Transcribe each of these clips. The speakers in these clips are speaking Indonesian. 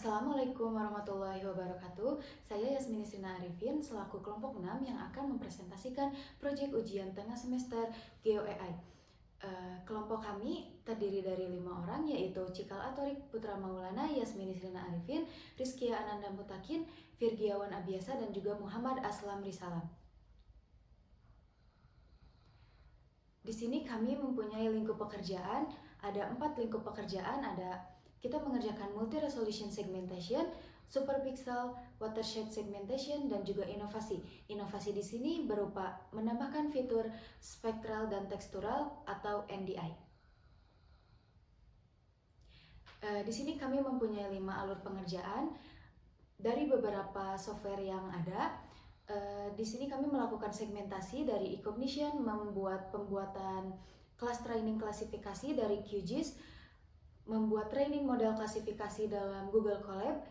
Assalamualaikum warahmatullahi wabarakatuh. Saya Yasmini Sina Arifin selaku kelompok 6 yang akan mempresentasikan proyek ujian tengah semester GeoAI. Kelompok kami terdiri dari 5 orang, yaitu Cikal Atorik Putra Maulana, Yasmini Sina Arifin, Rizkia Ananda Mutakin, Virgiawan Abiasa, dan juga Muhammad Aslam Risalam. Di sini kami mempunyai lingkup pekerjaan, ada 4 lingkup pekerjaan, kita mengerjakan multi-resolution segmentation, superpixel, watershed segmentation, dan juga inovasi. Inovasi di sini berupa menambahkan fitur spektral dan tekstural atau NDI. Di sini kami mempunyai 5 alur pengerjaan dari beberapa software yang ada. Di sini kami melakukan segmentasi dari eCognition, pembuatan kelas training klasifikasi dari QGIS, membuat training model klasifikasi dalam Google Colab,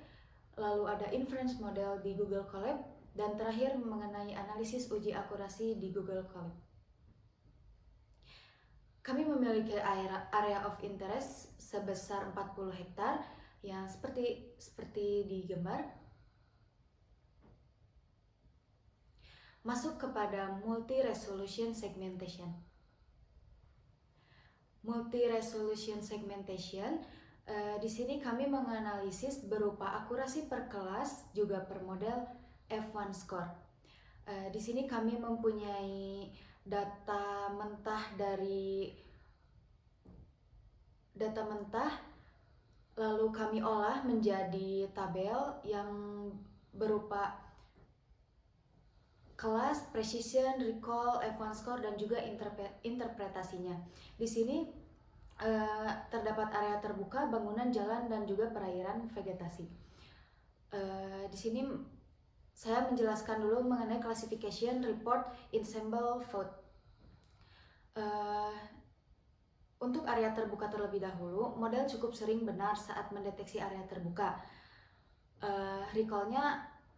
lalu ada inference model di Google Colab, dan terakhir mengenai analisis uji akurasi di Google Colab. Kami memiliki area of interest sebesar 40 hektar yang seperti di gambar. Masuk kepada multi-resolution segmentation. Multi-resolution segmentation, di sini kami menganalisis berupa akurasi per kelas juga per model F1 score. Di sini kami mempunyai data mentah lalu kami olah menjadi tabel yang berupa kelas, precision, recall, F1 score, dan juga interpretasinya. Di sini terdapat area terbuka, bangunan, jalan, dan juga perairan vegetasi. Di sini saya menjelaskan dulu mengenai classification, report, ensemble, vote. Untuk area terbuka terlebih dahulu, model cukup sering benar saat mendeteksi area terbuka.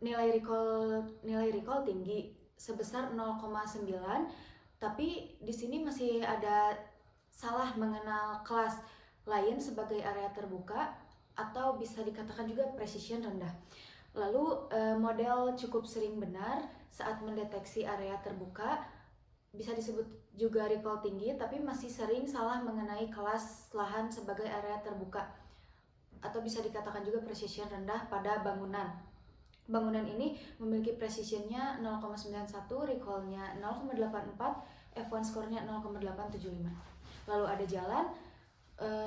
Nilai recall tinggi sebesar 0,9, tapi di sini masih ada salah mengenal kelas lain sebagai area terbuka, atau bisa dikatakan juga precision rendah. Lalu model cukup sering benar saat mendeteksi area terbuka, bisa disebut juga recall tinggi, tapi masih sering salah mengenai kelas lahan sebagai area terbuka, atau bisa dikatakan juga precision rendah pada bangunan. Bangunan ini memiliki precisionnya 0,91, recall-nya 0,84, F1 score-nya 0,875. Lalu ada jalan,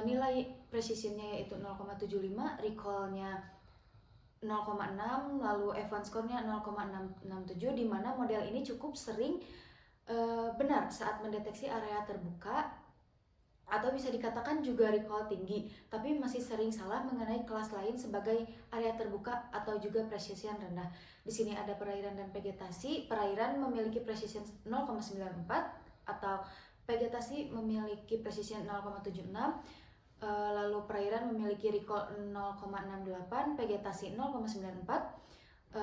nilai precisionnya yaitu 0,75, recall-nya 0,6, lalu F1 score-nya 0,667, di mana model ini cukup sering benar saat mendeteksi area terbuka, atau bisa dikatakan juga recall tinggi, tapi masih sering salah mengenai kelas lain sebagai area terbuka atau juga precision rendah. Di sini ada perairan dan vegetasi. Perairan memiliki precision 0,94 atau vegetasi memiliki precision 0,76. Lalu perairan memiliki recall 0,68, vegetasi 0,94.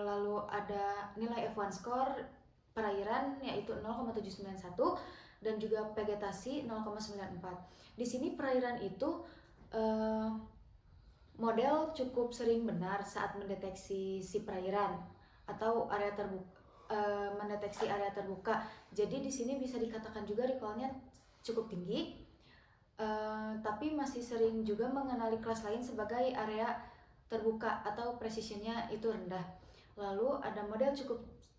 Lalu ada nilai F1 score perairan yaitu 0,791 dan juga vegetasi 0,94. Di sini perairan itu model cukup sering benar saat mendeteksi si perairan atau area terbuka, mendeteksi area terbuka. Jadi di sini bisa dikatakan juga recall-nya cukup tinggi, tapi masih sering juga mengenali kelas lain sebagai area terbuka atau precision-nya itu rendah. Lalu ada model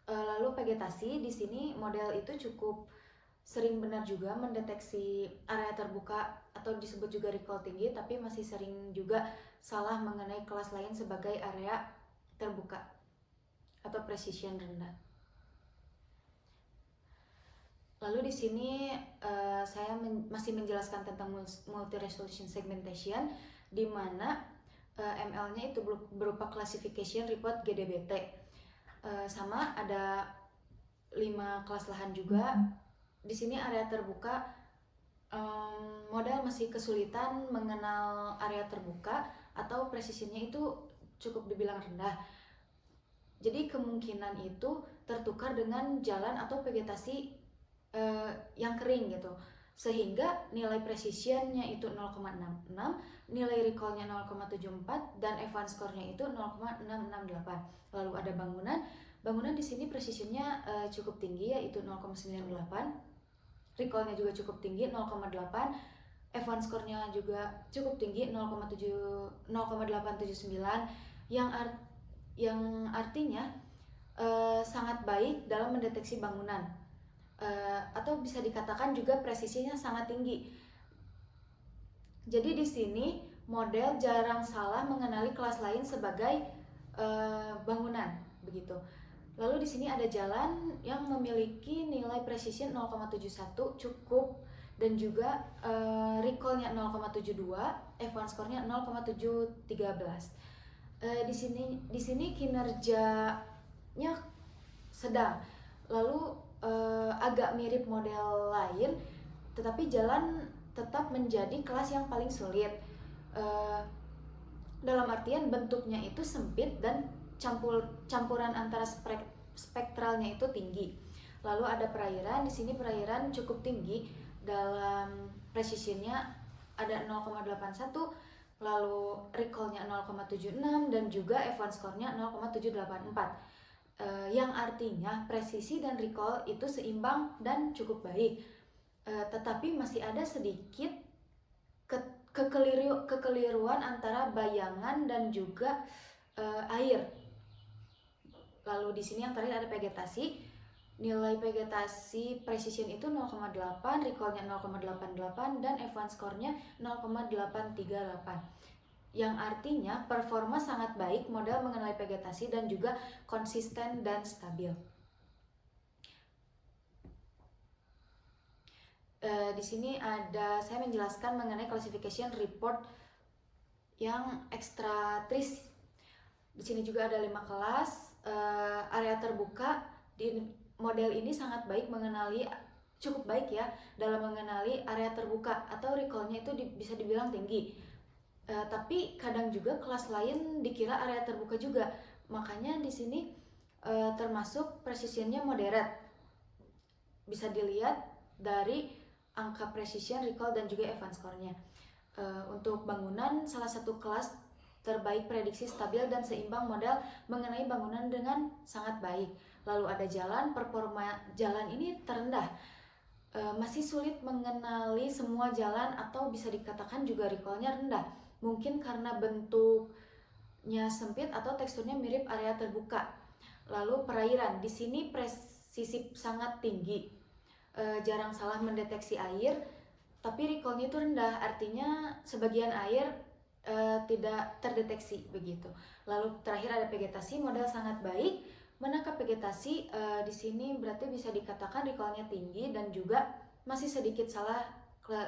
lalu vegetasi. Di sini model itu cukup sering benar juga mendeteksi area terbuka atau disebut juga recall tinggi, tapi masih sering juga salah mengenai kelas lain sebagai area terbuka atau precision rendah. Lalu di sini saya masih menjelaskan tentang multi-resolution segmentation, di mana ML-nya itu berupa classification, report, GDBT. Sama ada 5 kelas lahan juga. Di sini area terbuka, model masih kesulitan mengenal area terbuka atau precisionnya itu cukup dibilang rendah. Jadi kemungkinan itu tertukar dengan jalan atau vegetasi yang kering gitu. sehingga nilai precisionnya itu 0,66, nilai recallnya 0,74, dan advance score-nya itu 0,668. Lalu ada bangunan di sini precisionnya cukup tinggi, yaitu 0,98, recallnya juga cukup tinggi 0,8, advance score-nya juga cukup tinggi 0,879, yang artinya sangat baik dalam mendeteksi bangunan, atau bisa dikatakan juga presisinya sangat tinggi. Jadi di sini model jarang salah mengenali kelas lain sebagai bangunan, begitu. Lalu di sini ada jalan yang memiliki nilai precision 0,71 cukup, dan juga recall-nya 0,72, advance score-nya 0,713. Di sini kinerjanya sedang, lalu agak mirip model lain, tetapi jalan tetap menjadi kelas yang paling sulit. Dalam artian bentuknya itu sempit dan campuran antara spektralnya itu tinggi. Lalu ada perairan, di sini perairan cukup tinggi, dalam precisionnya ada 0,81, lalu recall-nya 0,76, dan juga advance score-nya 0,784. Yang artinya presisi dan recall itu seimbang dan cukup baik, tetapi masih ada sedikit kekeliruan antara bayangan dan juga air. Lalu di sini yang terakhir ada vegetasi. Nilai vegetasi precision itu 0,8, recall-nya 0,88, dan advance score-nya 0,838. Yang artinya performa sangat baik model mengenai vegetasi dan juga konsisten dan stabil. Di sini saya menjelaskan mengenai classification report yang ekstra tris. Di sini juga ada 5 kelas. Area terbuka di model ini sangat baik cukup baik ya dalam mengenali area terbuka, atau recall-nya itu bisa dibilang tinggi. Tapi kadang juga kelas lain dikira area terbuka juga, makanya di sini termasuk precisionnya moderate. Bisa dilihat dari angka precision, recall, dan juga advance score-nya. Untuk bangunan, salah satu kelas terbaik prediksi stabil dan seimbang model mengenai bangunan dengan sangat baik. Lalu ada jalan, performa jalan ini terendah. Masih sulit mengenali semua jalan, atau bisa dikatakan juga recall-nya rendah. Mungkin karena bentuknya sempit atau teksturnya mirip area terbuka. Lalu perairan, di sini presisi sangat tinggi, jarang salah mendeteksi air, tapi recall-nya itu rendah, artinya sebagian air tidak terdeteksi begitu. Lalu terakhir ada vegetasi, model sangat baik menangkap vegetasi. Di sini berarti bisa dikatakan recall-nya tinggi dan juga masih sedikit salah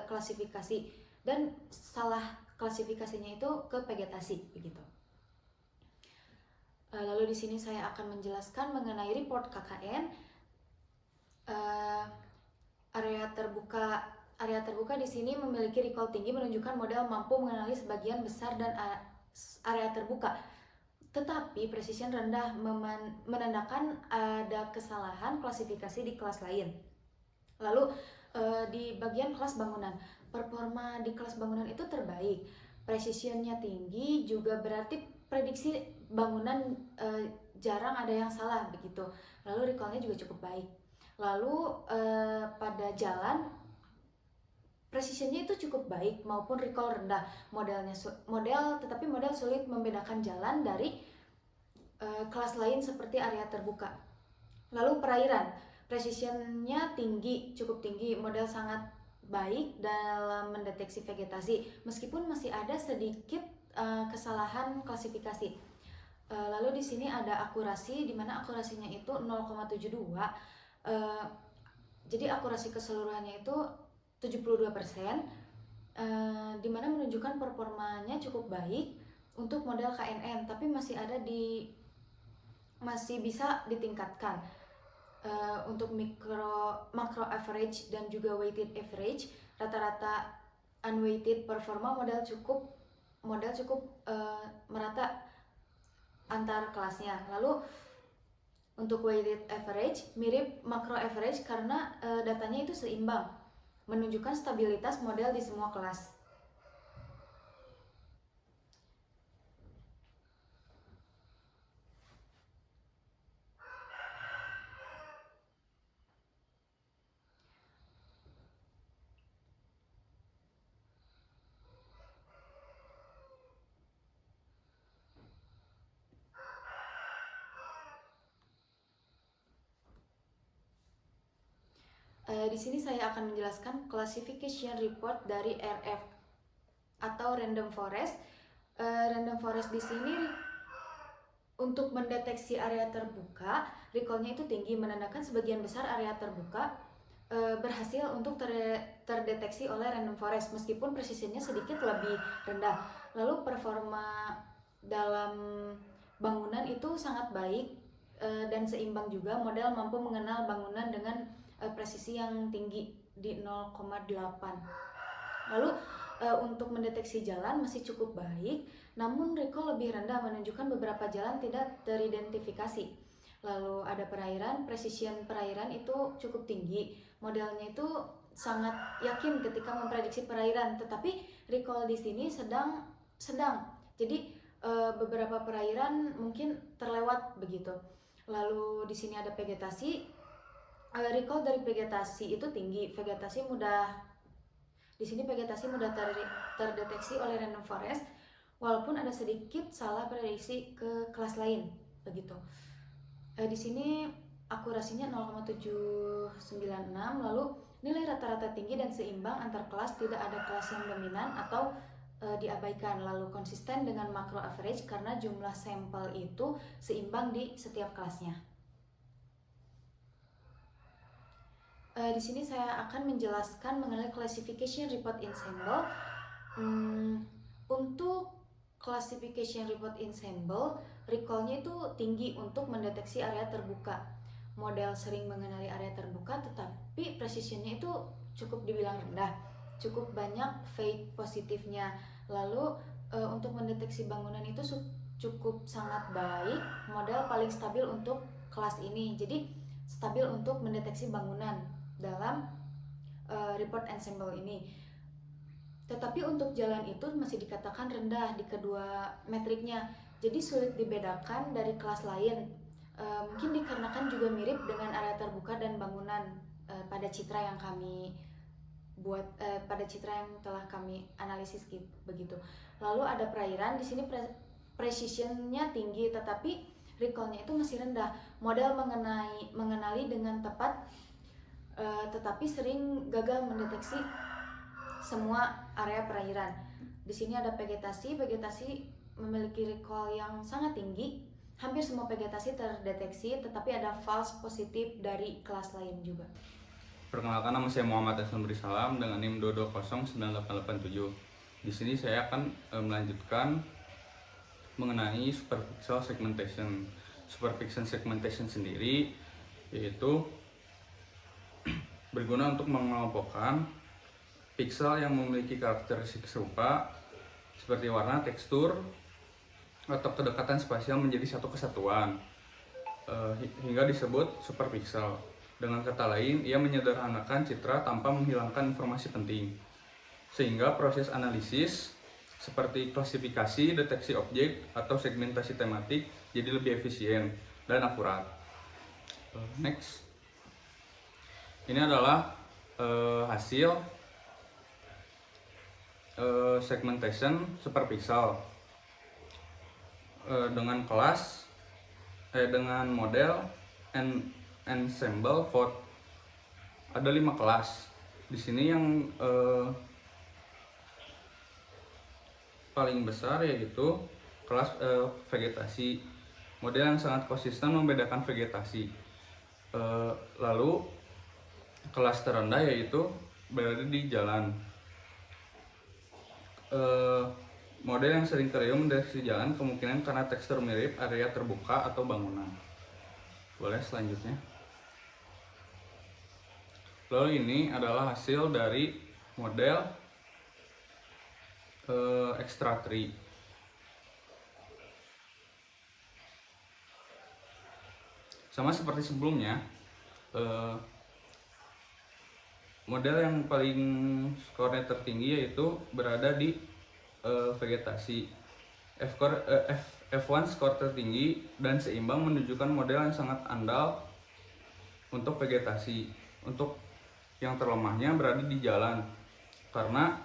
klasifikasi, dan salah klasifikasinya itu ke vegetasi begitu. Lalu di sini saya akan menjelaskan mengenai report KKN. Area terbuka di sini memiliki recall tinggi, menunjukkan model mampu mengenali sebagian besar dan area terbuka. Tetapi precision rendah menandakan ada kesalahan klasifikasi di kelas lain. Lalu di bagian kelas bangunan, performa di kelas bangunan itu terbaik, precisionnya tinggi, juga berarti prediksi bangunan jarang ada yang salah begitu. Lalu recall-nya juga cukup baik. Lalu pada jalan, precisionnya itu cukup baik maupun recall rendah. Tetapi model sulit membedakan jalan dari kelas lain seperti area terbuka. Lalu perairan, precisionnya tinggi, cukup tinggi, model sangat baik dalam mendeteksi vegetasi, meskipun masih ada sedikit kesalahan klasifikasi. Lalu di sini ada akurasi, di mana akurasinya itu 0,72. Jadi akurasi keseluruhannya itu 72%, di mana menunjukkan performanya cukup baik untuk model KNN, tapi masih bisa ditingkatkan. Untuk macro average dan juga weighted average, rata-rata unweighted performa model cukup merata antar kelasnya. Lalu untuk weighted average mirip macro average karena datanya itu seimbang. menunjukkan stabilitas model di semua kelas. Di sini saya akan menjelaskan classification report dari RF atau random forest. Random forest di sini untuk mendeteksi area terbuka, recall-nya itu tinggi, menandakan sebagian besar area terbuka berhasil untuk terdeteksi oleh random forest meskipun presisinya sedikit lebih rendah. Lalu performa dalam bangunan itu sangat baik dan seimbang juga. Model mampu mengenal bangunan dengan presisi yang tinggi di 0,8. Lalu untuk mendeteksi jalan masih cukup baik, namun recall lebih rendah, menunjukkan beberapa jalan tidak teridentifikasi. Lalu ada perairan, precision perairan itu cukup tinggi. Modelnya itu sangat yakin ketika memprediksi perairan, tetapi recall di sini sedang. Jadi beberapa perairan mungkin terlewat begitu. Lalu di sini ada vegetasi. Recall dari vegetasi itu tinggi. Di sini vegetasi mudah terdeteksi oleh random forest, walaupun ada sedikit salah prediksi ke kelas lain begitu. Di sini akurasinya 0,796, lalu nilai rata-rata tinggi dan seimbang antar kelas, tidak ada kelas yang dominan atau diabaikan. Lalu konsisten dengan macro average karena jumlah sampel itu seimbang di setiap kelasnya. Di sini saya akan menjelaskan mengenai classification report ensemble. Untuk classification report ensemble, recall-nya itu tinggi untuk mendeteksi area terbuka. Model sering mengenali area terbuka, tetapi precision-nya itu cukup dibilang rendah, cukup banyak fake positifnya. Lalu untuk mendeteksi bangunan itu cukup sangat baik, model paling stabil untuk kelas ini. Jadi stabil untuk mendeteksi bangunan dalam report ensemble ini. Tetapi untuk jalan itu masih dikatakan rendah di kedua metriknya, jadi sulit dibedakan dari kelas lain. Mungkin dikarenakan juga mirip dengan area terbuka dan bangunan pada citra yang kami buat, pada citra yang telah kami analisis begitu. Lalu ada perairan, di sini precision-nya tinggi, tetapi recall-nya itu masih rendah. Model mengenali dengan tepat, tetapi sering gagal mendeteksi semua area perairan. Di sini ada vegetasi memiliki recall yang sangat tinggi. Hampir semua vegetasi terdeteksi, tetapi ada false positif dari kelas lain juga. Perkenalkan, nama saya Muhammad Aslam Salam dengan NIM 2209887. Di sini saya akan melanjutkan mengenai superpixel segmentation. Superpixel segmentation sendiri yaitu berguna untuk mengelompokkan pixel yang memiliki karakteristik serupa seperti warna, tekstur, atau kedekatan spasial menjadi satu kesatuan hingga disebut superpixel. Dengan kata lain, ia menyederhanakan citra tanpa menghilangkan informasi penting, sehingga proses analisis seperti klasifikasi, deteksi objek, atau segmentasi tematik jadi lebih efisien dan akurat. Next, ini adalah hasil segmentation superpixel dengan kelas dengan model ensemble vote. Ada 5 kelas di sini. Yang paling besar yaitu kelas vegetasi, model yang sangat konsisten membedakan vegetasi. Lalu kelas terendah yaitu berada di jalan. Model yang sering terlihat mendeteksi jalan kemungkinan karena tekstur mirip area terbuka atau bangunan. Boleh selanjutnya. Lalu ini adalah hasil dari model extra tree. Sama seperti sebelumnya, Model yang paling skornya tertinggi yaitu berada di vegetasi. F1 skor tertinggi dan seimbang menunjukkan model yang sangat andal untuk vegetasi. Untuk yang terlemahnya berada di jalan, karena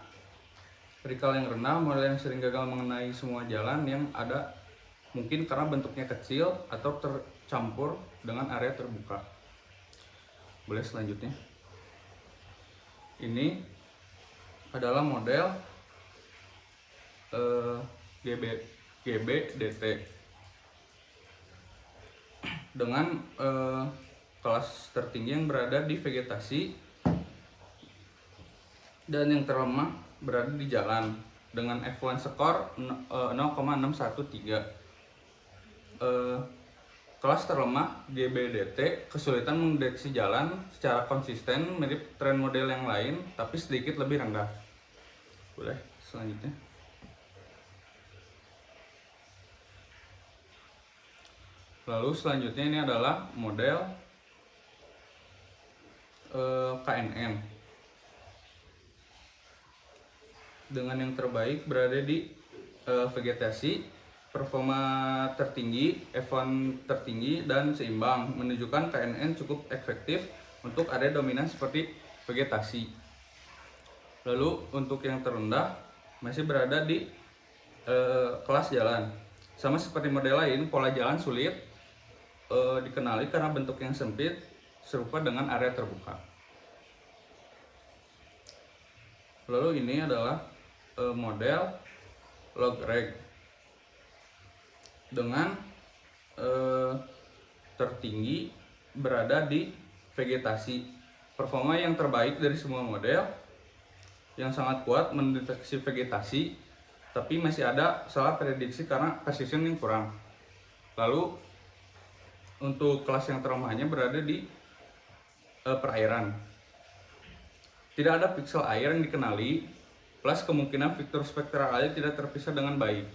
recall yang rendah, model yang sering gagal mengenai semua jalan yang ada, mungkin karena bentuknya kecil atau tercampur dengan area terbuka. Boleh selanjutnya. Ini adalah model GBDT dengan kelas tertinggi yang berada di vegetasi dan yang terlemah berada di jalan dengan F1 skor 0,613. Kelas terlemah GBDT kesulitan mendeteksi jalan secara konsisten, mirip tren model yang lain tapi sedikit lebih rendah. Boleh selanjutnya. Lalu selanjutnya ini adalah model KNN dengan yang terbaik berada di vegetasi, performa tertinggi, F1 tertinggi dan seimbang, menunjukkan KNN cukup efektif untuk area dominan seperti vegetasi. Lalu untuk yang terendah masih berada di kelas jalan. Sama seperti model lain, pola jalan sulit dikenali karena bentuk yang sempit serupa dengan area terbuka. Lalu ini adalah model log reg dengan tertinggi berada di vegetasi, performa yang terbaik dari semua model, yang sangat kuat mendeteksi vegetasi, tapi masih ada salah prediksi karena precision yang kurang. Lalu untuk kelas yang terlemahnya berada di perairan. Tidak ada piksel air yang dikenali, plus kemungkinan fitur spektral air tidak terpisah dengan baik.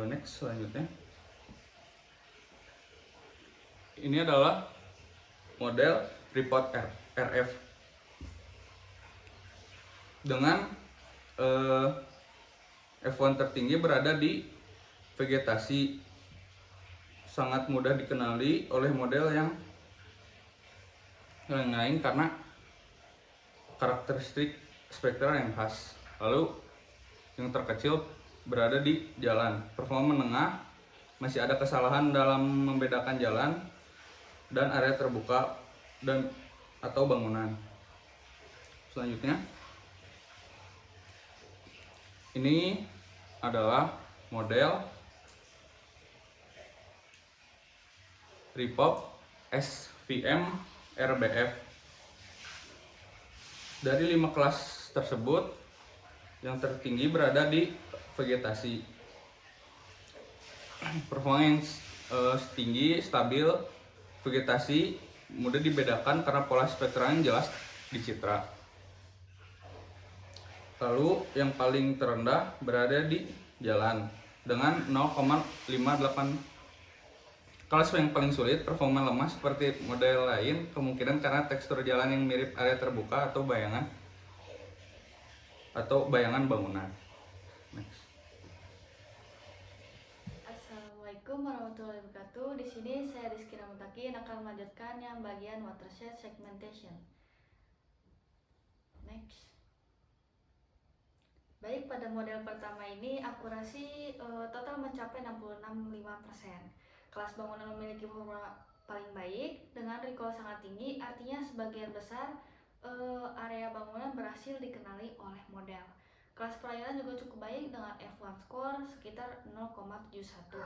Next selanjutnya. Ini adalah model report RF dengan F1 tertinggi berada di vegetasi, sangat mudah dikenali oleh model yang lain karena karakteristik spektral yang khas. Lalu yang terkecil berada di jalan, performa menengah, masih ada kesalahan dalam membedakan jalan dan area terbuka dan atau bangunan. Selanjutnya, ini adalah model Repop SVM RBF. Dari 5 kelas tersebut, yang tertinggi berada di vegetasi. Performa yang tinggi, stabil, vegetasi, mudah dibedakan karena pola spektral yang jelas di citra. Lalu yang paling terendah berada di jalan dengan 0,58. Kelas yang paling sulit, performa lemah seperti model lain, kemungkinan karena tekstur jalan yang mirip area terbuka atau bayangan bangunan. Next. Assalamualaikum warahmatullahi wabarakatuh. Di sini saya Rizky Ramutakin akan melanjutkan yang bagian watershed segmentation. Next. Baik, pada model pertama ini akurasi total mencapai 66,5%. Kelas bangunan memiliki performa paling baik dengan recall sangat tinggi, artinya sebagian besar area bangunan berhasil dikenali oleh model. Kelas perairan juga cukup baik dengan F1 score sekitar 0,71.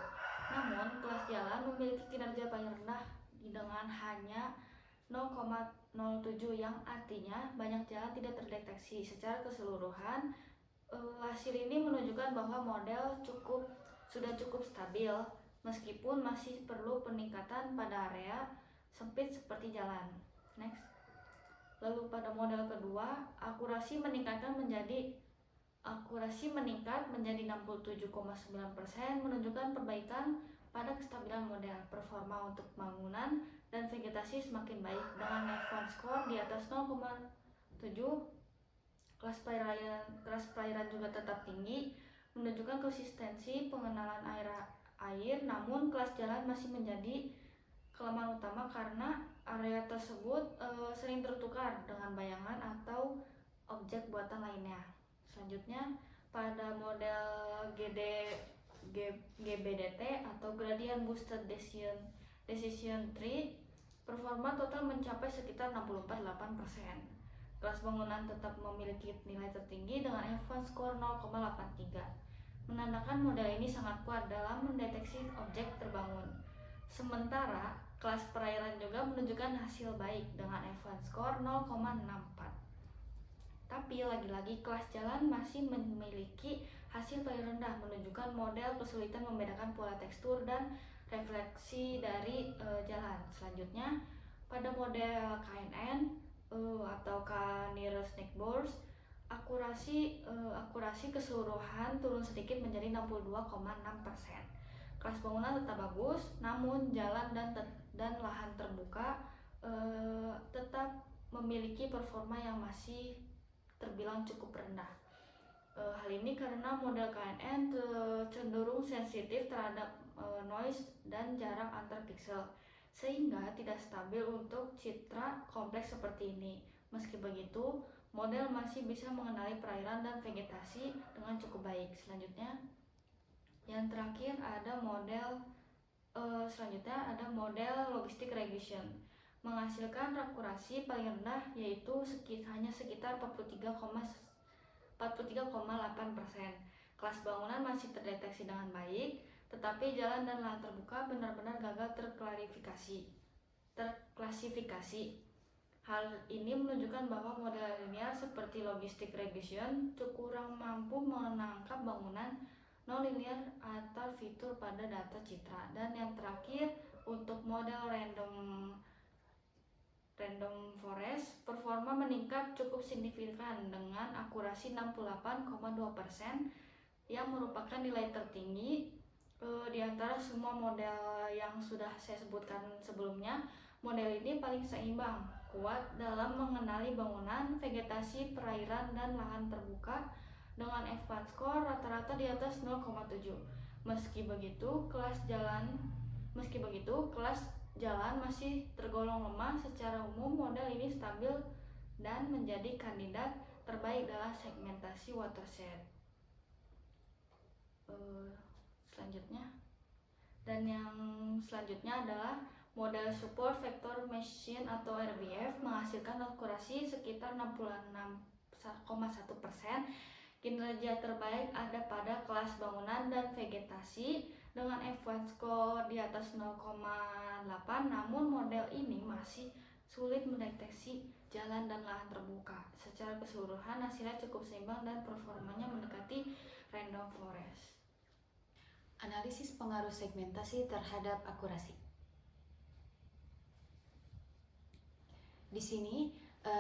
Namun kelas jalan memiliki kinerja paling rendah dengan hanya 0,07, yang artinya banyak jalan tidak terdeteksi. Secara keseluruhan, hasil ini menunjukkan bahwa model sudah cukup stabil, meskipun masih perlu peningkatan pada area sempit seperti jalan. Next. Lalu pada model kedua, akurasi meningkat menjadi 67,9%, menunjukkan perbaikan pada kestabilan model. Performa untuk bangunan dan vegetasi semakin baik dengan F1 score di atas 0,7. Kelas perairan juga tetap tinggi, menunjukkan konsistensi pengenalan air, namun kelas jalan masih menjadi kelemahan utama karena area tersebut sering tertukar dengan bayangan atau objek buatan lainnya. Selanjutnya, pada model GBDT atau Gradient Boosted Decision Tree, performa total mencapai sekitar 64,8%. Kelas bangunan tetap memiliki nilai tertinggi dengan F1 score 0,83, menandakan model ini sangat kuat dalam mendeteksi objek terbangun. Sementara kelas perairan juga menunjukkan hasil baik dengan F1 score 0,64. Tapi lagi-lagi kelas jalan masih memiliki hasil paling rendah, menunjukkan model kesulitan membedakan pola tekstur dan refleksi dari jalan. Selanjutnya, pada model KNN atau Near Snake Boards, akurasi keseluruhan turun sedikit menjadi 62,6%. Kelas bangunan tetap bagus, namun jalan dan lahan terbuka tetap memiliki performa yang masih terbilang cukup rendah. Hal ini karena model KNN cenderung sensitif terhadap noise dan jarak antar pixel, sehingga tidak stabil untuk citra kompleks seperti ini. Meski begitu, model masih bisa mengenali perairan dan vegetasi dengan cukup baik. Selanjutnya, yang terakhir ada model logistic regression, menghasilkan akurasi paling rendah yaitu hanya sekitar 43,8%. Kelas bangunan masih terdeteksi dengan baik, tetapi jalan dan lahan terbuka benar-benar gagal terklasifikasi. Hal ini menunjukkan bahwa model linear seperti logistic regression kurang mampu menangkap bangunan non-linear atau fitur pada data citra. Dan yang terakhir, untuk model random forest, performa meningkat cukup signifikan dengan akurasi 68,2%, yang merupakan nilai tertinggi di antara semua model yang sudah saya sebutkan sebelumnya. Model ini paling seimbang, kuat dalam mengenali bangunan, vegetasi, perairan, dan lahan terbuka dengan F1 score rata-rata di atas 0,7. Meski begitu, kelas jalan masih tergolong lemah. Secara umum, model ini stabil dan menjadi kandidat terbaik dalam segmentasi watershed. Selanjutnya adalah model support vector machine atau RVF, menghasilkan akurasi sekitar 66,1%. Kinerja terbaik ada pada kelas bangunan dan vegetasi dengan F1 score di atas 0,8, namun model ini masih sulit mendeteksi jalan dan lahan terbuka. Secara keseluruhan hasilnya cukup seimbang dan performanya mendekati random forest. Analisis pengaruh segmentasi terhadap akurasi. Di sini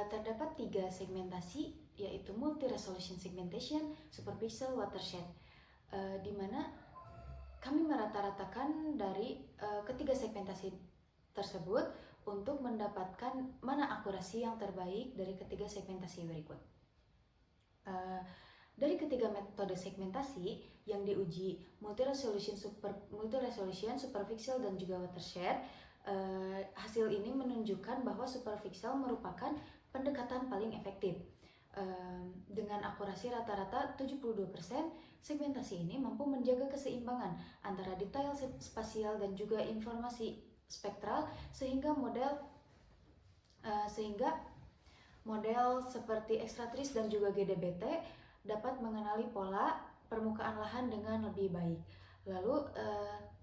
terdapat 3 segmentasi, yaitu multi-resolution segmentation, superpixel, watershed, di mana kami merata-ratakan dari ketiga segmentasi tersebut untuk mendapatkan mana akurasi yang terbaik dari ketiga segmentasi berikut. Dari ketiga metode segmentasi yang diuji, multi-resolution, superpixel, dan juga watershed, hasil ini menunjukkan bahwa superpixel merupakan pendekatan paling efektif. Dengan akurasi rata-rata 72%, segmentasi ini mampu menjaga keseimbangan antara detail spasial dan juga informasi spektral, sehingga model seperti Extratrice dan juga GDBT dapat mengenali pola permukaan lahan dengan lebih baik. Lalu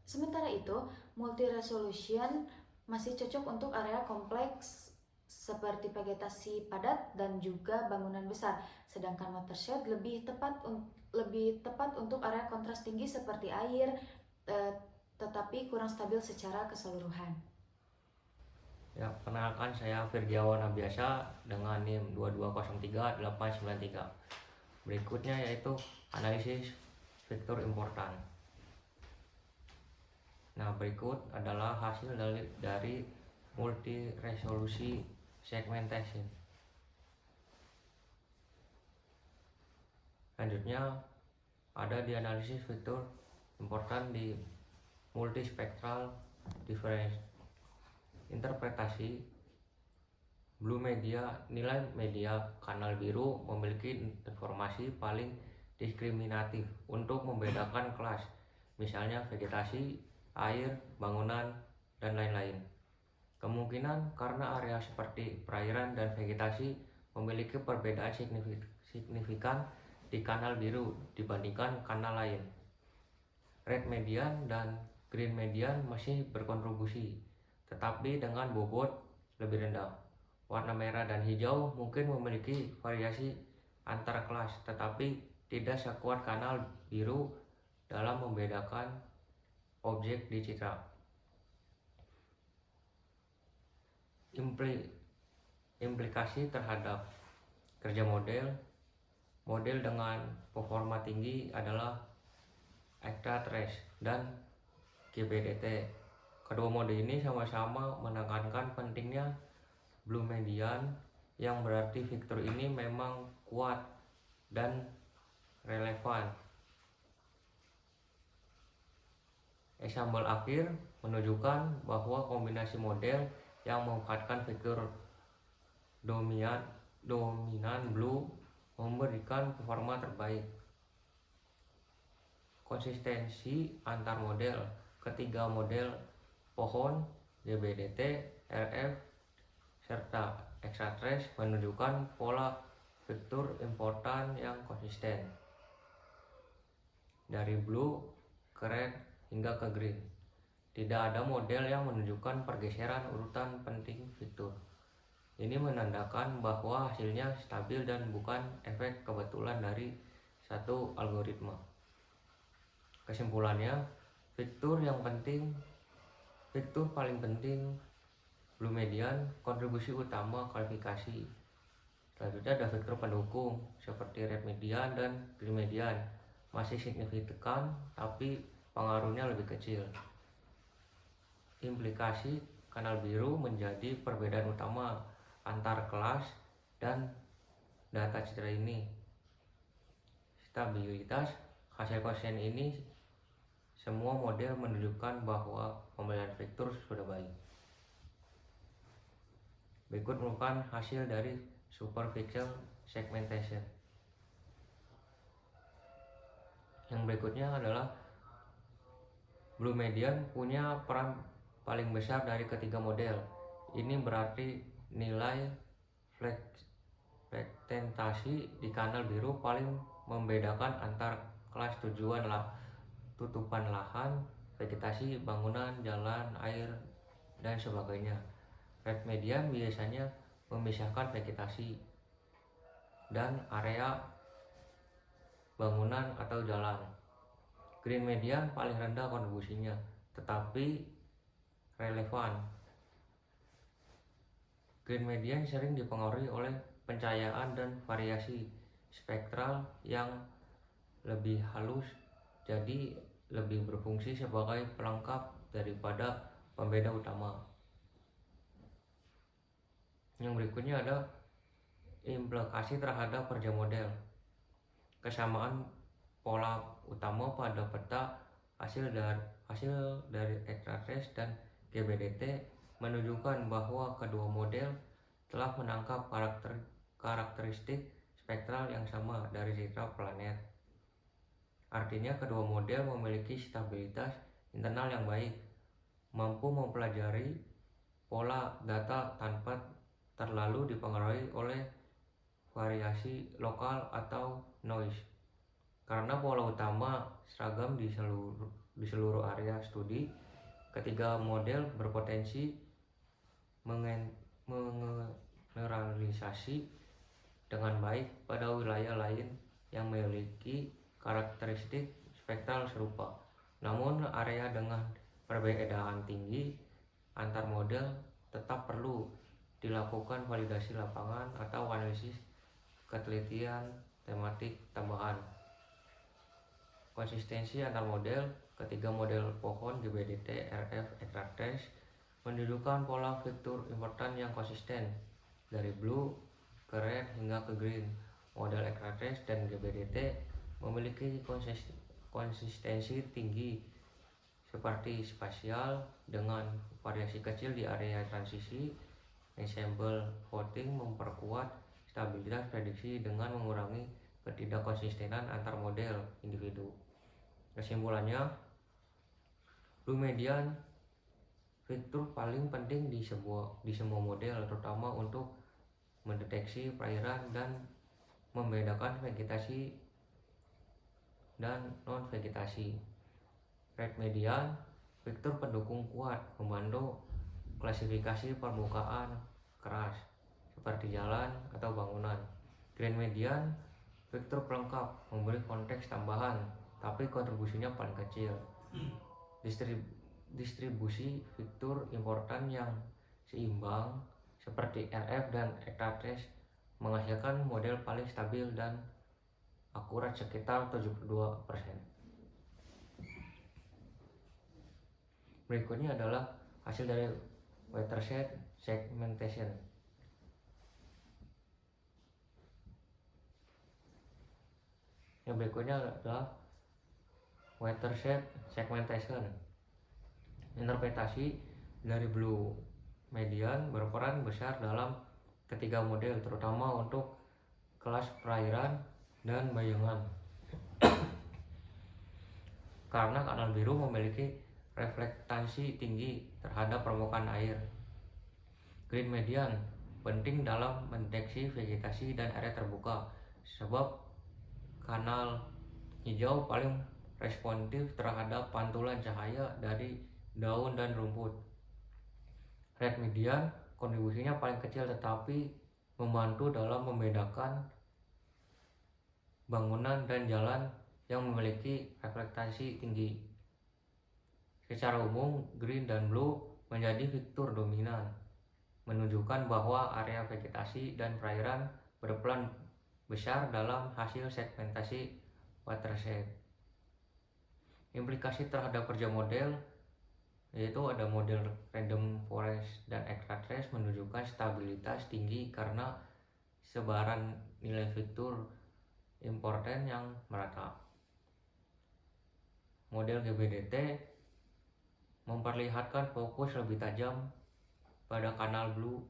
sementara itu, multi-resolution masih cocok untuk area kompleks seperti vegetasi padat dan juga bangunan besar, sedangkan watershed lebih tepat untuk area kontras tinggi seperti air, tetapi kurang stabil secara keseluruhan. Ya, perkenalkan, saya Firjawan Abiasa dengan NIM 2203893. Berikutnya yaitu analisis vektor important. Nah, Nah, berikut adalah hasil dari multi resolusi segmentation. Selanjutnya ada di analisis fitur important di multispectral difference. Interpretasi blue media, nilai media kanal biru memiliki informasi paling diskriminatif untuk membedakan kelas, misalnya vegetasi, air, bangunan, dan lain-lain. Kemungkinan karena area seperti perairan dan vegetasi memiliki perbedaan signifikan di kanal biru dibandingkan kanal lain. Red median dan green median masih berkontribusi, tetapi dengan bobot lebih rendah. Warna merah dan hijau mungkin memiliki variasi antar kelas, tetapi tidak sekuat kanal biru dalam membedakan objek di citra. Implikasi terhadap kerja model dengan performa tinggi adalah ECTRATRACE dan GBDT. Kedua mode ini sama-sama menekankan pentingnya blue median, yang berarti fitur ini memang kuat dan relevan. Ensemble akhir menunjukkan bahwa kombinasi model yang memanfaatkan fitur dominan blue memberikan performa terbaik. Konsistensi antar model. Ketiga model pohon, GBDT, RF, serta ECTRATRACE menunjukkan pola fitur important yang konsisten dari blue ke red hingga ke green. Tidak ada model yang menunjukkan pergeseran urutan penting fitur. Ini menandakan bahwa hasilnya stabil dan bukan efek kebetulan dari satu algoritma. Kesimpulannya, fitur paling penting blue median, kontribusi utama kualifikasi. Selanjutnya ada fitur pendukung seperti red median dan green median, masih signifikan tapi pengaruhnya lebih kecil. Implikasi kanal biru menjadi perbedaan utama antar kelas dan data citra ini. Stabilitas hasil konsisten ini, semua model menunjukkan bahwa pemilihan fitur sudah baik. Berikut merupakan hasil dari superficial segmentation. Yang berikutnya adalah blue median punya peran paling besar dari ketiga model. Ini berarti nilai fragmentasi di kanal biru paling membedakan antar kelas tutupan lahan, vegetasi, bangunan, jalan, air, dan sebagainya. Red median biasanya memisahkan vegetasi dan area bangunan atau jalan. Green median paling rendah kontribusinya, tetapi relevan. Green median sering dipengaruhi oleh pencahayaan dan variasi spektral yang lebih halus, jadi lebih berfungsi sebagai pelengkap daripada pembeda utama. Yang berikutnya ada implikasi terhadap kerja model. Kesamaan pola utama pada peta hasil dari ECTRATRACE dan GBDT menunjukkan bahwa kedua model telah menangkap karakteristik spektral yang sama dari citra planet. Artinya kedua model memiliki stabilitas internal yang baik, mampu mempelajari pola data tanpa terlalu dipengaruhi oleh variasi lokal atau noise. Karena pola utama seragam di seluruh area studi, ketiga model berpotensi mengeneralisasi dengan baik pada wilayah lain yang memiliki karakteristik spektral serupa. Namun area dengan perbedaan tinggi antar model tetap perlu dilakukan validasi lapangan atau analisis ketelitian tematik tambahan. Konsistensi antar model Ketiga model pohon GBDT, RF, Ekrates menunjukkan pola vektor importan yang konsisten dari blue ke red hingga ke green. Model Ekrates dan GBDT memiliki konsistensi tinggi seperti spasial dengan variasi kecil di area transisi. Ensemble voting memperkuat stabilitas prediksi dengan mengurangi ketidakkonsistenan antar model individu. Kesimpulannya, blue median fitur paling penting di semua model, terutama untuk mendeteksi perairan dan membedakan vegetasi dan non-vegetasi. Red median fitur pendukung kuat, membantu klasifikasi permukaan keras seperti jalan atau bangunan. Green median fitur pelengkap, memberi konteks tambahan, tapi kontribusinya paling kecil. Distribusi fitur importan yang seimbang seperti RF dan Ekrates menghasilkan model paling stabil dan akurat sekitar 72%. Berikutnya adalah hasil dari watershed segmentation. Yang berikutnya adalah watershed segmentation. Interpretasi dari blue median berperan besar dalam ketiga model, terutama untuk kelas perairan dan bayangan. Karena kanal biru memiliki reflektasi tinggi terhadap permukaan air. Green median penting dalam mendeteksi vegetasi dan area terbuka, sebab kanal hijau paling responsif terhadap pantulan cahaya dari daun dan rumput. Red median kontribusinya paling kecil tetapi membantu dalam membedakan bangunan dan jalan yang memiliki reflektasi tinggi. Secara umum, green dan blue menjadi fitur dominan, menunjukkan bahwa area vegetasi dan perairan berperan besar dalam hasil segmentasi watershed. Implikasi terhadap kerja model yaitu ada model random forest dan Ekrates menunjukkan stabilitas tinggi karena sebaran nilai fitur importan yang merata. Model GBDT memperlihatkan fokus lebih tajam pada kanal blue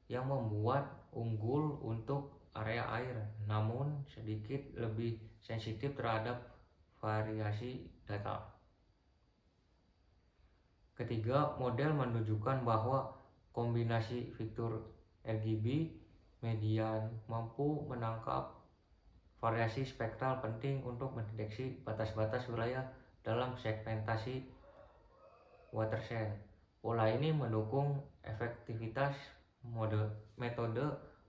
yang membuat unggul untuk area air, namun sedikit lebih sensitif terhadap variasi data. Ketiga model menunjukkan bahwa kombinasi fitur RGB median mampu menangkap variasi spektral penting untuk mendeteksi batas-batas wilayah dalam segmentasi watershed. Pola ini mendukung efektivitas metode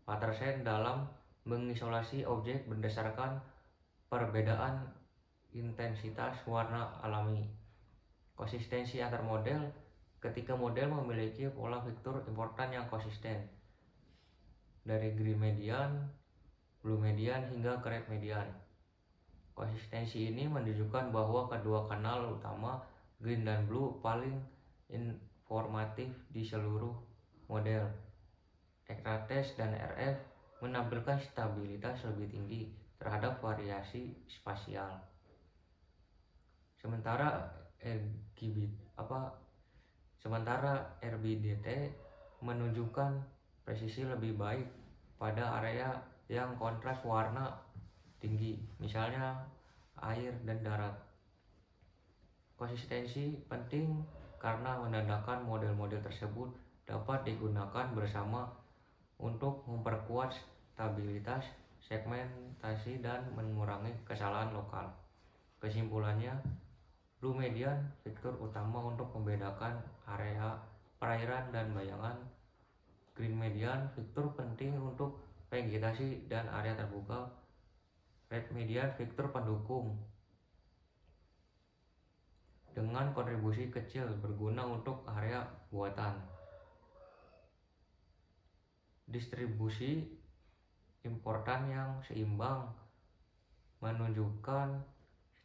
watershed dalam mengisolasi objek berdasarkan perbedaan intensitas warna alami. Konsistensi antar model, ketika model memiliki pola vektor importan yang konsisten dari green median, blue median hingga red median. Konsistensi ini menunjukkan bahwa kedua kanal utama green dan blue paling informatif di seluruh model. Ekrates dan RF menampilkan stabilitas lebih tinggi terhadap variasi spasial. Sementara RBDT menunjukkan presisi lebih baik pada area yang kontras warna tinggi, misalnya air dan darat. Konsistensi penting karena menandakan model-model tersebut dapat digunakan bersama untuk memperkuat stabilitas segmentasi dan mengurangi kesalahan lokal. Kesimpulannya, blue median fitur utama untuk membedakan area perairan dan bayangan. Green median fitur penting untuk vegetasi dan area terbuka. Red median fitur pendukung dengan kontribusi kecil berguna untuk area buatan. Distribusi importan yang seimbang menunjukkan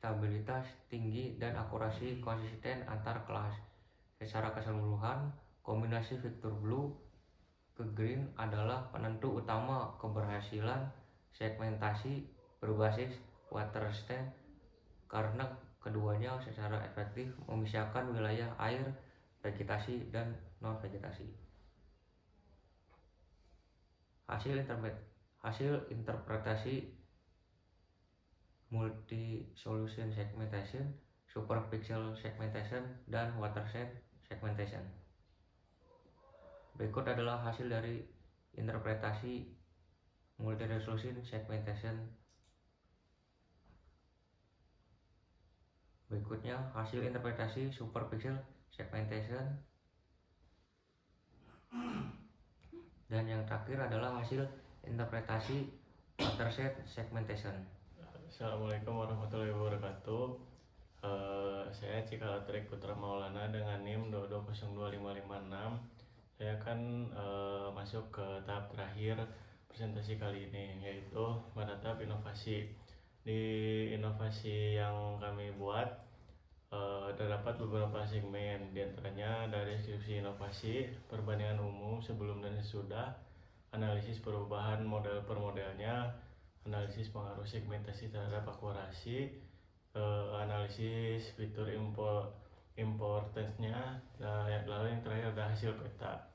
stabilitas tinggi dan akurasi konsisten antar kelas. Secara keseluruhan, kombinasi Victor Blue ke Green adalah penentu utama keberhasilan segmentasi berbasis Waterston karena keduanya secara efektif memisahkan wilayah air, vegetasi, dan non-vegetasi. Hasil interpretasi multi-solution segmentation, superpixel segmentation, dan watershed segmentation. Berikut adalah hasil dari interpretasi multi-resolution segmentation. Berikutnya hasil interpretasi superpixel segmentation. Dan yang terakhir adalah hasil interpretasi watershed segmentation. Assalamualaikum warahmatullahi wabarakatuh. Saya Cikalaterik Putra Maulana dengan NIM 2202556. Saya akan masuk ke tahap terakhir presentasi kali ini, yaitu pada tahap inovasi. Di inovasi yang kami buat terdapat beberapa segmen, diantaranya dari deskripsi inovasi, perbandingan umum sebelum dan sesudah, analisis perubahan model per modelnya, analisis pengaruh segmentasi terhadap akurasi, analisis fitur importance-nya, lalu yang terakhir ada hasil peta.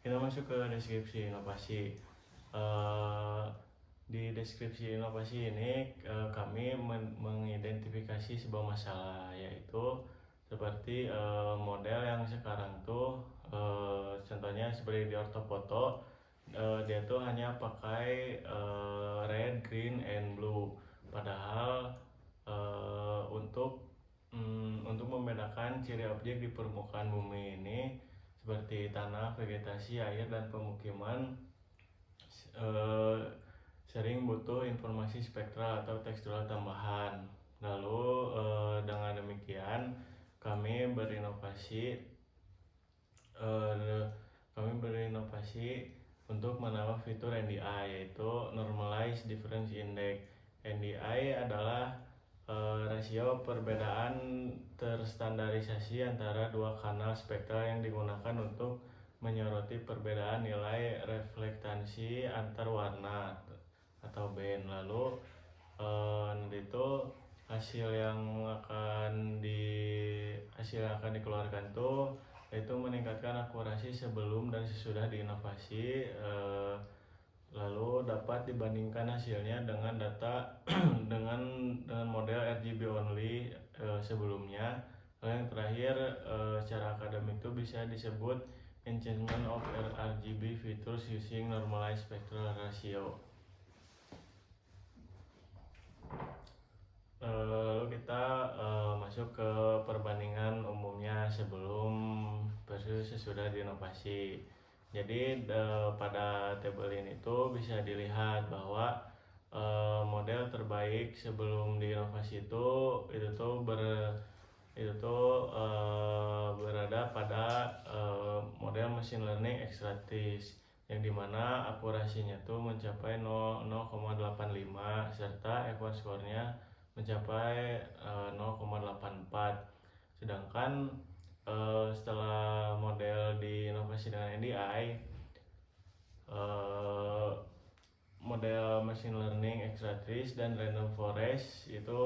Kita masuk ke deskripsi inovasi. Di deskripsi inovasi ini kami mengidentifikasi sebuah masalah, yaitu seperti model yang sekarang tuh contohnya seperti di ortofoto, dia tuh hanya pakai red, green, and blue. Padahal untuk membedakan ciri objek di permukaan bumi ini seperti tanah, vegetasi, air, dan pemukiman sering butuh informasi spektral atau tekstural tambahan. Lalu dengan demikian kami berinovasi untuk menambah fitur NDI, yaitu Normalized Difference Index. NDI adalah rasio perbedaan terstandarisasi antara dua kanal spektral yang digunakan untuk menyoroti perbedaan nilai reflektansi antar warna atau band. Lalu itu hasil yang akan dikeluarkan tuh yaitu meningkatkan akurasi sebelum dan sesudah diinovasi, lalu dapat dibandingkan hasilnya dengan data dengan model RGB only sebelumnya. Lalu yang terakhir secara akademik itu bisa disebut enhancement of RGB features using normalized spectral ratio. Lalu kita masuk ke perbandingan umumnya sebelum versus sesudah diinovasi. Jadi pada tabel ini tuh bisa dilihat bahwa model terbaik sebelum diinovasi itu berada pada model machine learning extractis, yang dimana akurasinya tuh mencapai 0,85 serta F1 score-nya mencapai 0,84. Sedangkan setelah model diinovasi dengan NDI, model machine learning extractis dan random forest itu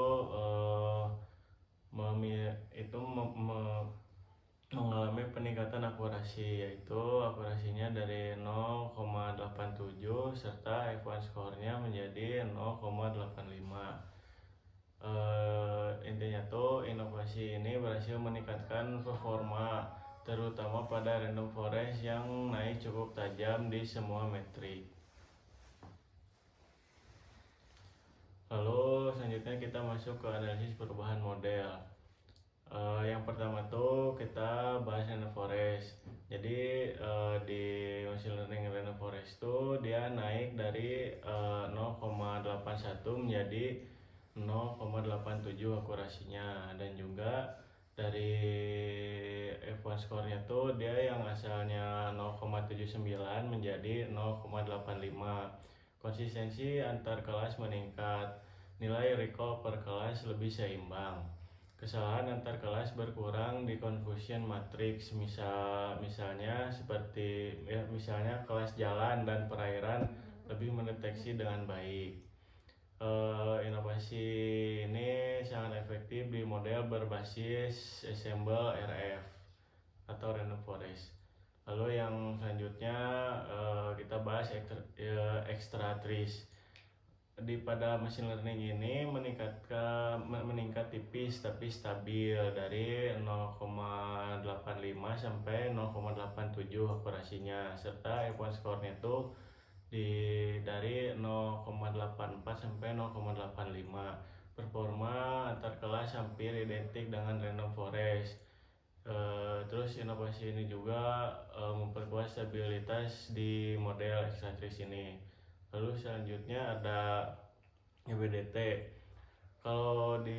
mengalami peningkatan akurasi, yaitu akurasinya dari 0,87 serta F1 score-nya menjadi 0,85. Intinya tuh inovasi ini berhasil meningkatkan performa, terutama pada random forest yang naik cukup tajam di semua metrik. Lalu selanjutnya kita masuk ke analisis perubahan model. Yang pertama tuh kita bahas random forest. Jadi di machine learning random forest tuh dia naik dari 0,81 menjadi 0,87 akurasinya, dan juga dari F1 score-nya tuh dia yang asalnya 0,79 menjadi 0,85. Konsistensi antar kelas meningkat. nilai recall per kelas lebih seimbang. Kesalahan antar kelas berkurang di confusion matrix, misalnya seperti misalnya kelas jalan dan perairan lebih mendeteksi dengan baik. Inovasi ini sangat efektif di model berbasis ensemble RF atau random forest. Lalu yang selanjutnya kita bahas extra trees. Pada machine learning ini meningkat tipis tapi stabil dari 0,85 sampai 0,87 akurasinya, serta F1 score-nya itu dari 0,84 sampai 0,85. Performa antar kelas hampir identik dengan random forest. Terus inovasi ini juga memperkuat stabilitas di model extractrix ini. Lalu selanjutnya ada GBDT. Kalau di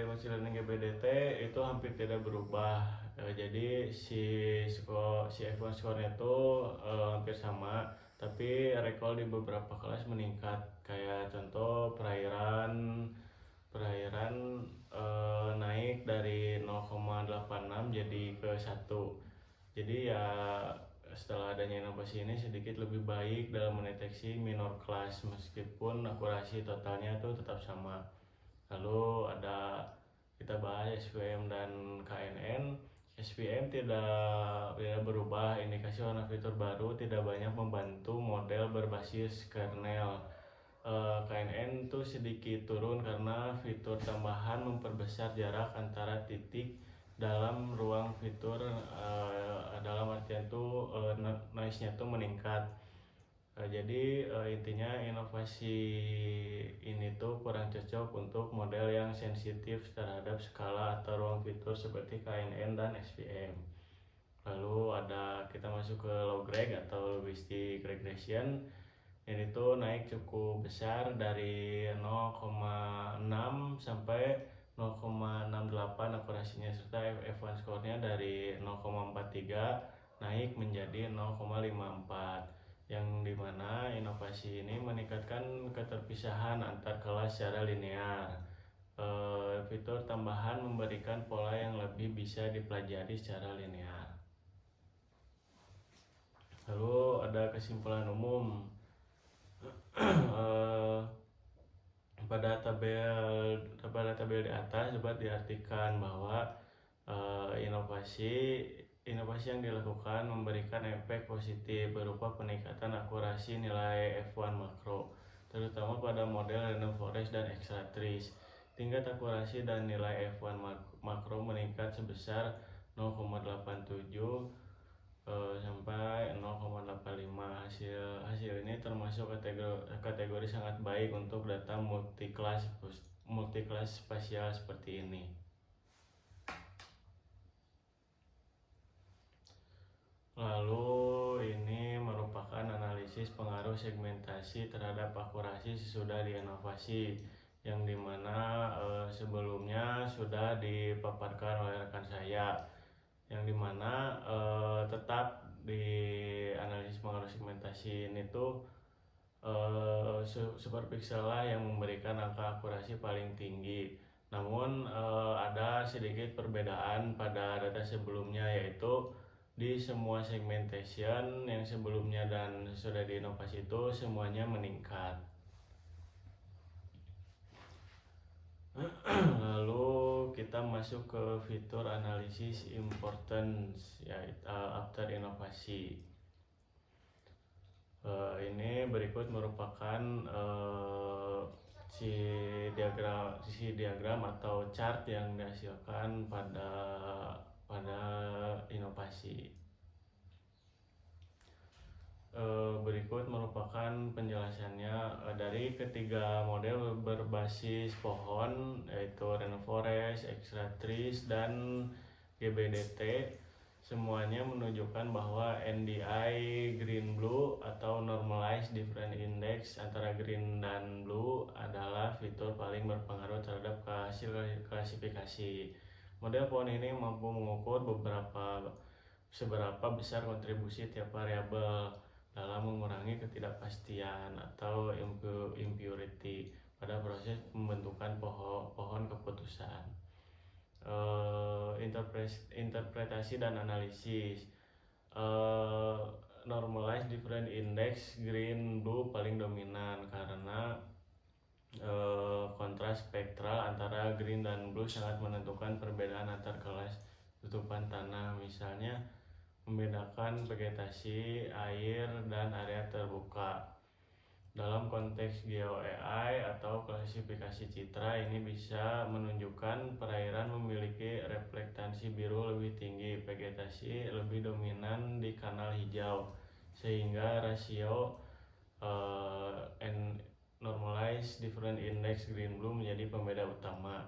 machine learning GBDT itu hampir tidak berubah. Jadi si F1 score-nya itu hampir sama, tapi recall di beberapa kelas meningkat. Kayak contoh perairan naik dari 0,86 jadi ke 1. Jadi ya setelah adanya inovasi ini sedikit lebih baik dalam mendeteksi minor class meskipun akurasi totalnya itu tetap sama. Lalu kita bahas SVM dan KNN. SVM tidak berubah, indikasi warna fitur baru tidak banyak membantu model berbasis kernel. KNN itu sedikit turun karena fitur tambahan memperbesar jarak antara titik dalam ruang fitur, dalam artian tuh noise-nya tuh meningkat. Jadi intinya inovasi ini tuh kurang cocok untuk model yang sensitif terhadap skala atau ruang fitur seperti KNN dan SVM. Lalu kita masuk ke log-reg atau logistic regression. Ini tuh naik cukup besar dari 0,6 sampai 0,68 akurasinya, serta F1 score-nya dari 0,43 naik menjadi 0,54, yang dimana inovasi ini meningkatkan keterpisahan antar kelas secara linear. Fitur tambahan memberikan pola yang lebih bisa dipelajari secara linear. Lalu ada kesimpulan umum. Pada tabel di atas dapat diartikan bahwa inovasi yang dilakukan memberikan efek positif berupa peningkatan akurasi nilai F1 makro, terutama pada model random forest dan extractrix. Tingkat akurasi dan nilai F1 makro meningkat sebesar 0,87 sampai 0,85. Hasil ini termasuk kategori sangat baik untuk data multi-kelas spasial seperti ini. Lalu ini merupakan analisis pengaruh segmentasi terhadap akurasi sesudah diinovasi, yang dimana sebelumnya sudah dipaparkan oleh rekan saya, yang dimana tetap di analisis pengaruh segmentasi ini tuh superpixel lah yang memberikan angka akurasi paling tinggi. Namun ada sedikit perbedaan pada data sebelumnya, yaitu di semua segmentation yang sebelumnya dan sudah diinovasi itu semuanya meningkat. Lalu kita masuk ke fitur analisis importance, yaitu after inovasi. Ini berikut merupakan si diagram atau chart yang dihasilkan pada inovasi. Berikut merupakan penjelasannya dari ketiga model berbasis pohon, yaitu random forest, extractrix, dan GBDT. Semuanya menunjukkan bahwa NDI green blue atau normalized difference index antara green dan blue adalah fitur paling berpengaruh terhadap hasil klasifikasi. Model pohon ini mampu mengukur seberapa besar kontribusi tiap variabel dalam mengurangi ketidakpastian atau impurity pada proses pembentukan pohon keputusan. Interpretasi dan analisis. Normalize different index green blue paling dominan karena kontras spektral antara green dan blue sangat menentukan perbedaan antar kelas tutupan tanah, misalnya membedakan vegetasi, air, dan area terbuka. Dalam konteks GeoAI atau klasifikasi citra, ini bisa menunjukkan perairan memiliki reflektansi biru lebih tinggi, vegetasi lebih dominan di kanal hijau, sehingga rasio normalized different index green blue menjadi pembeda utama.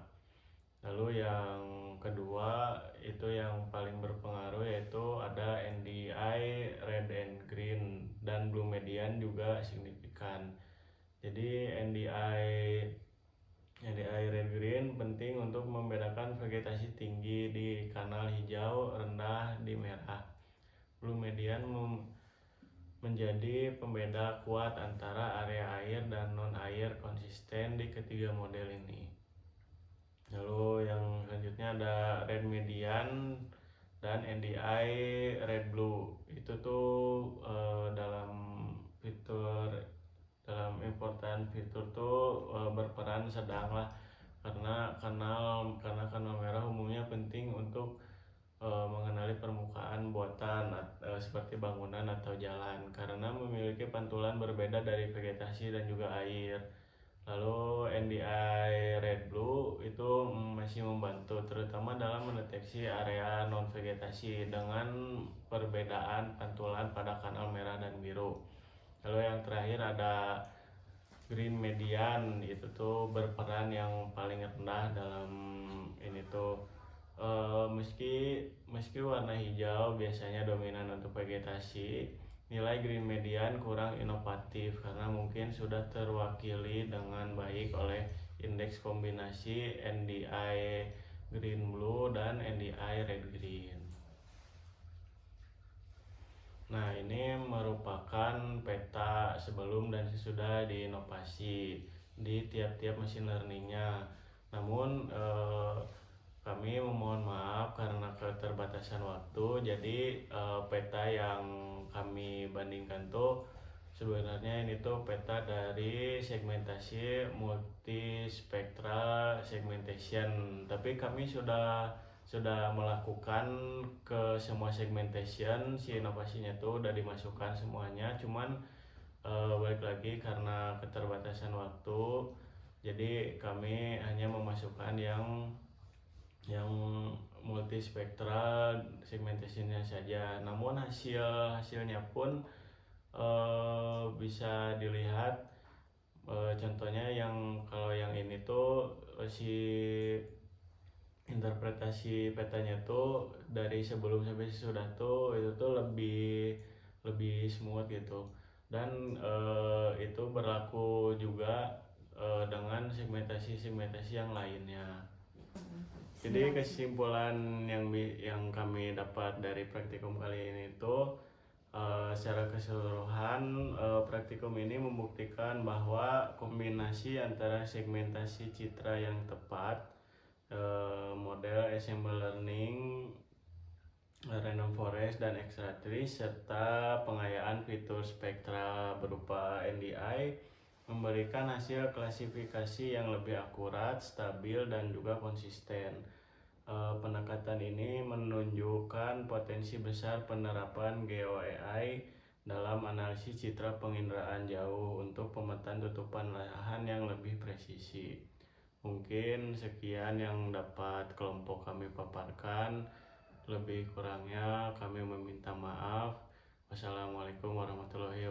Lalu yang kedua itu yang paling berpengaruh, yaitu ada NDI red and green dan blue median juga signifikan. Jadi NDI red green penting untuk membedakan vegetasi tinggi di kanal hijau, rendah di merah. Blue median menjadi pembeda kuat antara area air dan non air konsisten di ketiga model ini. Lalu yang selanjutnya ada red median dan NDI red blue. Itu tuh dalam important fitur tuh berperan sedang lah, karena kanal merah umumnya penting untuk mengenali permukaan buatan seperti bangunan atau jalan, karena memiliki pantulan berbeda dari vegetasi dan juga air. Lalu NDI red blue itu masih membantu terutama dalam mendeteksi area non vegetasi dengan perbedaan pantulan pada kanal merah dan biru. Lalu yang terakhir ada green median, itu tuh berperan yang paling rendah dalam ini tuh. Meski warna hijau biasanya dominan untuk vegetasi, nilai green median kurang inovatif karena mungkin sudah terwakili dengan baik oleh indeks kombinasi NDI green blue dan NDI red green. Nah, ini merupakan peta sebelum dan sesudah diinovasi di tiap-tiap machine learningnya. Namun kami memohon maaf karena keterbatasan waktu, jadi peta yang kami bandingkan tuh sebenarnya ini tuh peta dari segmentasi multispectral segmentation, tapi kami sudah melakukan ke semua segmentation, si inovasinya tuh udah dimasukkan semuanya, cuman balik lagi karena keterbatasan waktu, jadi kami hanya memasukkan yang multispectral segmentationnya saja. Namun hasilnya pun bisa dilihat, contohnya kalau yang ini tuh si interpretasi petanya tuh dari sebelum sampai sesudah tuh itu tuh lebih smooth gitu, dan itu berlaku juga dengan segmentasi yang lainnya. Jadi kesimpulan yang kami dapat dari praktikum kali ini itu secara keseluruhan praktikum ini membuktikan bahwa kombinasi antara segmentasi citra yang tepat, model ensemble learning, random forest dan extractress, serta pengayaan fitur spektral berupa NDI memberikan hasil klasifikasi yang lebih akurat, stabil, dan juga konsisten. Pendekatan ini menunjukkan potensi besar penerapan GeoAI dalam analisis citra penginderaan jauh untuk pemetaan tutupan lahan yang lebih presisi. Mungkin sekian yang dapat kelompok kami paparkan, lebih kurangnya kami meminta maaf. Wassalamualaikum warahmatullahi